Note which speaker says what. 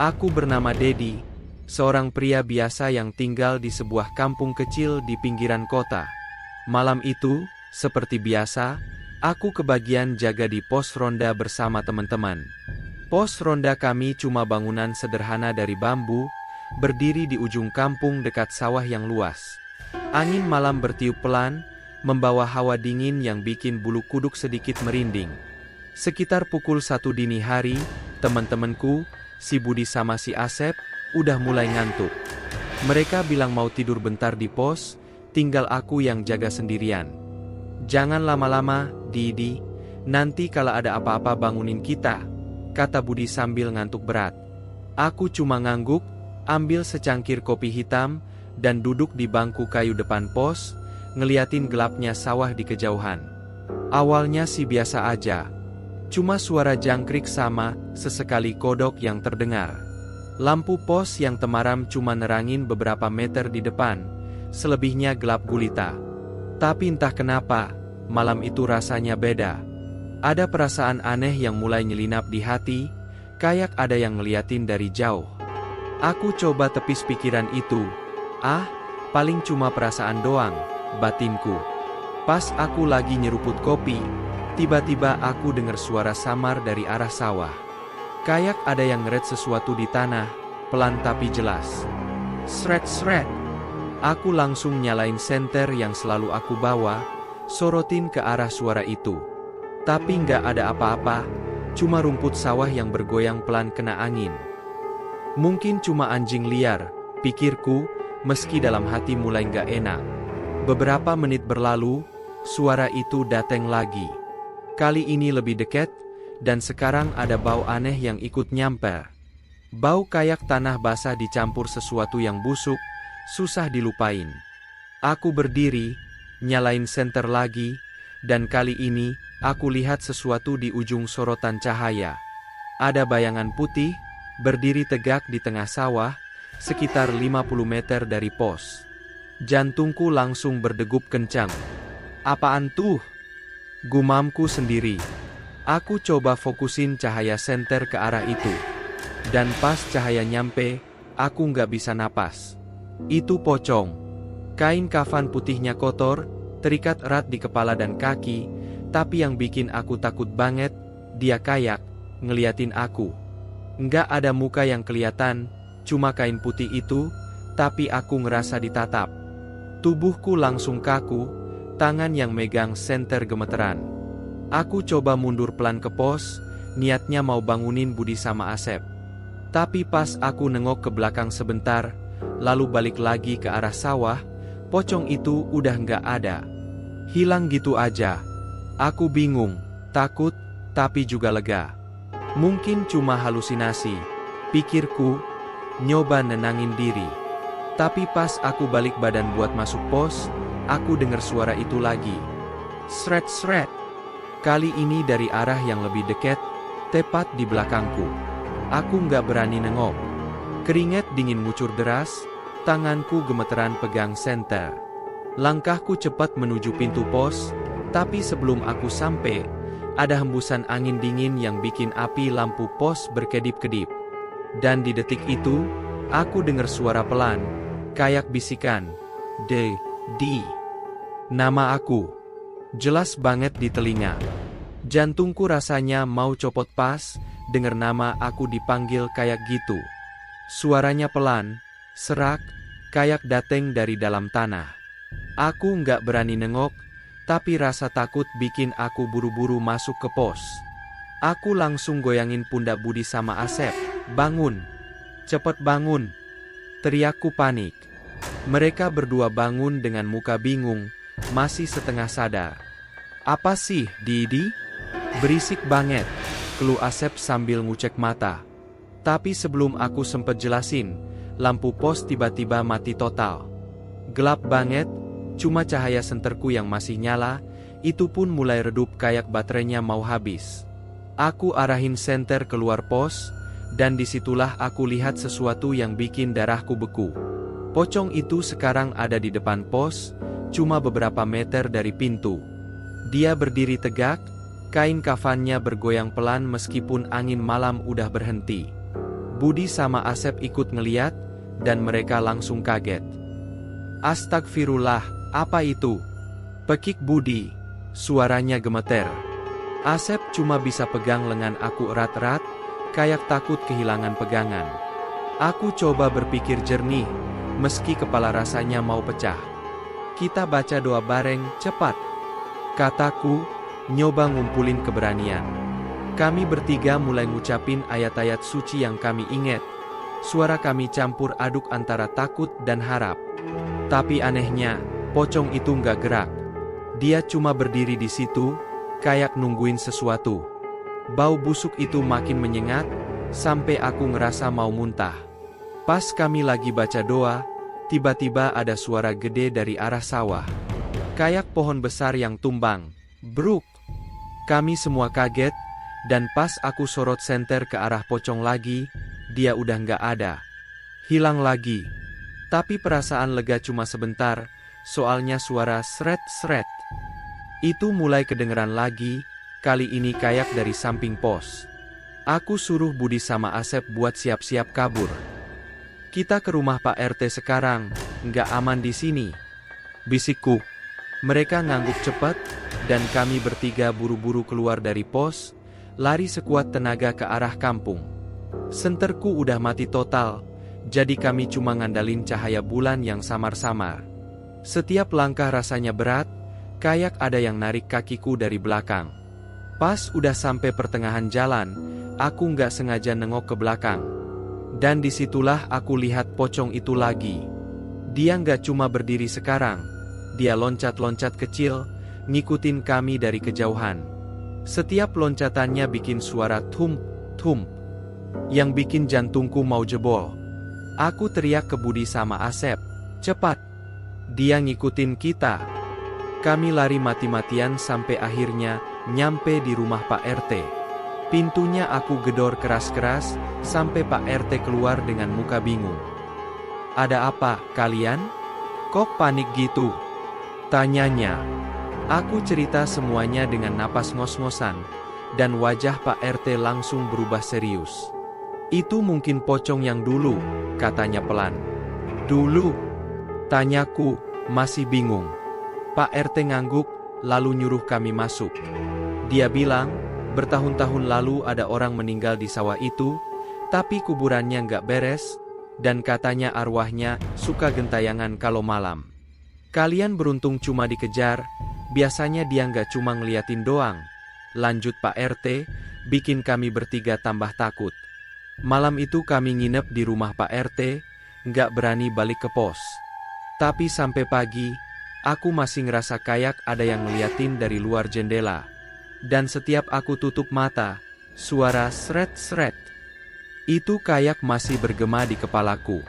Speaker 1: Aku bernama Dedi, seorang pria biasa yang tinggal di sebuah kampung kecil di pinggiran kota. Malam itu, seperti biasa, aku kebagian jaga di pos ronda bersama teman-teman. Pos ronda kami cuma bangunan sederhana dari bambu, berdiri di ujung kampung dekat sawah yang luas. Angin malam bertiup pelan, membawa hawa dingin yang bikin bulu kuduk sedikit merinding. Sekitar pukul 1 dini hari, teman-temanku, si Budi sama si Asep, udah mulai ngantuk. Mereka bilang mau tidur bentar di pos, tinggal aku yang jaga sendirian. "Jangan lama-lama, Didi, nanti kalau ada apa-apa bangunin kita," kata Budi sambil ngantuk berat. Aku cuma ngangguk, ambil secangkir kopi hitam, dan duduk di bangku kayu depan pos, ngeliatin gelapnya sawah di kejauhan. Awalnya sih biasa aja. Cuma suara jangkrik sama, sesekali kodok yang terdengar. Lampu pos yang temaram cuma nerangin beberapa meter di depan, selebihnya gelap gulita. Tapi entah kenapa, malam itu rasanya beda. Ada perasaan aneh yang mulai nyelinap di hati, kayak ada yang ngeliatin dari jauh. Aku coba tepis pikiran itu. Paling cuma perasaan doang, batinku. Pas aku lagi nyeruput kopi, tiba-tiba aku dengar suara samar dari arah sawah. Kayak ada yang ngeret sesuatu di tanah, pelan tapi jelas. Sret-sret. Aku langsung nyalain senter yang selalu aku bawa, sorotin ke arah suara itu. Tapi nggak ada apa-apa, cuma rumput sawah yang bergoyang pelan kena angin. Mungkin cuma anjing liar, pikirku, meski dalam hati mulai nggak enak. Beberapa menit berlalu, suara itu datang lagi. Kali ini lebih dekat, dan sekarang ada bau aneh yang ikut nyamper. Bau kayak tanah basah dicampur sesuatu yang busuk, susah dilupain. Aku berdiri, nyalain senter lagi, dan kali ini, aku lihat sesuatu di ujung sorotan cahaya. Ada bayangan putih, berdiri tegak di tengah sawah, sekitar 50 meter dari pos. Jantungku langsung berdegup kencang. "Apaan tuh?" gumamku sendiri. Aku coba fokusin cahaya senter ke arah itu. Dan pas cahaya nyampe, aku nggak bisa napas. Itu pocong. Kain kafan putihnya kotor, terikat erat di kepala dan kaki, tapi yang bikin aku takut banget, dia kayak ngeliatin aku. Nggak ada muka yang kelihatan, cuma kain putih itu, tapi aku ngerasa ditatap. Tubuhku langsung kaku, tangan yang megang senter gemeteran. Aku coba mundur pelan ke pos, niatnya mau bangunin Budi sama Asep. Tapi pas aku nengok ke belakang sebentar, lalu balik lagi ke arah sawah, pocong itu udah nggak ada. Hilang gitu aja. Aku bingung, takut, tapi juga lega. Mungkin cuma halusinasi, pikirku, nyoba nenangin diri. Tapi pas aku balik badan buat masuk pos, aku dengar suara itu lagi. Sret-sret. Kali ini dari arah yang lebih dekat, tepat di belakangku. Aku nggak berani nengok. Keringat dingin ngucur deras, tanganku gemeteran pegang senter. Langkahku cepat menuju pintu pos, tapi sebelum aku sampai, ada hembusan angin dingin yang bikin api lampu pos berkedip-kedip. Dan di detik itu, aku dengar suara pelan, kayak bisikan. "Di." Nama aku. Jelas banget di telinga. Jantungku rasanya mau copot pas, dengar nama aku dipanggil kayak gitu. Suaranya pelan, serak, kayak dateng dari dalam tanah. Aku nggak berani nengok, tapi rasa takut bikin aku buru-buru masuk ke pos. Aku langsung goyangin pundak Budi sama Asep. "Bangun! Cepet bangun!" teriakku panik. Mereka berdua bangun dengan muka bingung, masih setengah sadar. "Apa sih, Didi? Berisik banget," keluh Asep sambil ngucek mata. Tapi sebelum aku sempet jelasin, lampu pos tiba-tiba mati total. Gelap banget, cuma cahaya senterku yang masih nyala, itu pun mulai redup kayak baterainya mau habis. Aku arahin senter keluar pos, dan disitulah aku lihat sesuatu yang bikin darahku beku. Pocong itu sekarang ada di depan pos, cuma beberapa meter dari pintu. Dia berdiri tegak, kain kafannya bergoyang pelan meskipun angin malam udah berhenti. Budi sama Asep ikut ngeliat, dan mereka langsung kaget. Astagfirullah, apa itu? Pekik Budi, suaranya gemeter. Asep cuma bisa pegang lengan aku erat-erat, kayak takut kehilangan pegangan. Aku coba berpikir jernih, meski kepala rasanya mau pecah. Kita baca doa bareng, cepat. Kataku, nyoba ngumpulin keberanian. Kami bertiga mulai ngucapin ayat-ayat suci yang kami ingat. Suara kami campur aduk antara takut dan harap. Tapi anehnya, pocong itu nggak gerak. Dia cuma berdiri di situ, kayak nungguin sesuatu. Bau busuk itu makin menyengat, sampai aku ngerasa mau muntah. Pas kami lagi baca doa, tiba-tiba ada suara gede dari arah sawah. Kayak pohon besar yang tumbang. Bruk! Kami semua kaget, dan pas aku sorot senter ke arah pocong lagi, dia udah nggak ada. Hilang lagi. Tapi perasaan lega cuma sebentar, soalnya suara sret-sret itu mulai kedengeran lagi, kali ini kayak dari samping pos. Aku suruh Budi sama Asep buat siap-siap kabur. Kita ke rumah Pak RT sekarang, nggak aman di sini, bisikku. Mereka ngangguk cepat, dan kami bertiga buru-buru keluar dari pos, lari sekuat tenaga ke arah kampung. Senterku udah mati total, jadi kami cuma ngandalin cahaya bulan yang samar-samar. Setiap langkah rasanya berat, kayak ada yang narik kakiku dari belakang. Pas udah sampai pertengahan jalan, aku nggak sengaja nengok ke belakang. Dan disitulah aku lihat pocong itu lagi. Dia nggak cuma berdiri sekarang, dia loncat-loncat kecil, ngikutin kami dari kejauhan. Setiap loncatannya bikin suara thump-thump, yang bikin jantungku mau jebol. Aku teriak ke Budi sama Asep, cepat! Dia ngikutin kita. Kami lari mati-matian sampai akhirnya nyampe di rumah Pak RT. Pintunya aku gedor keras-keras, sampai Pak RT keluar dengan muka bingung. Ada apa, kalian? Kok panik gitu? Tanyanya. Aku cerita semuanya dengan napas ngos-ngosan, dan wajah Pak RT langsung berubah serius. Itu mungkin pocong yang dulu, katanya pelan. Dulu? Tanyaku, masih bingung. Pak RT ngangguk, lalu nyuruh kami masuk. Dia bilang, bertahun-tahun lalu ada orang meninggal di sawah itu, tapi kuburannya nggak beres, dan katanya arwahnya suka gentayangan kalau malam. Kalian beruntung cuma dikejar, biasanya dia nggak cuma ngeliatin doang. Lanjut Pak RT, bikin kami bertiga tambah takut. Malam itu kami nginep di rumah Pak RT, nggak berani balik ke pos. Tapi sampai pagi, aku masih ngerasa kayak ada yang ngeliatin dari luar jendela. Dan setiap aku tutup mata, suara sret-sret itu kayak masih bergema di kepalaku.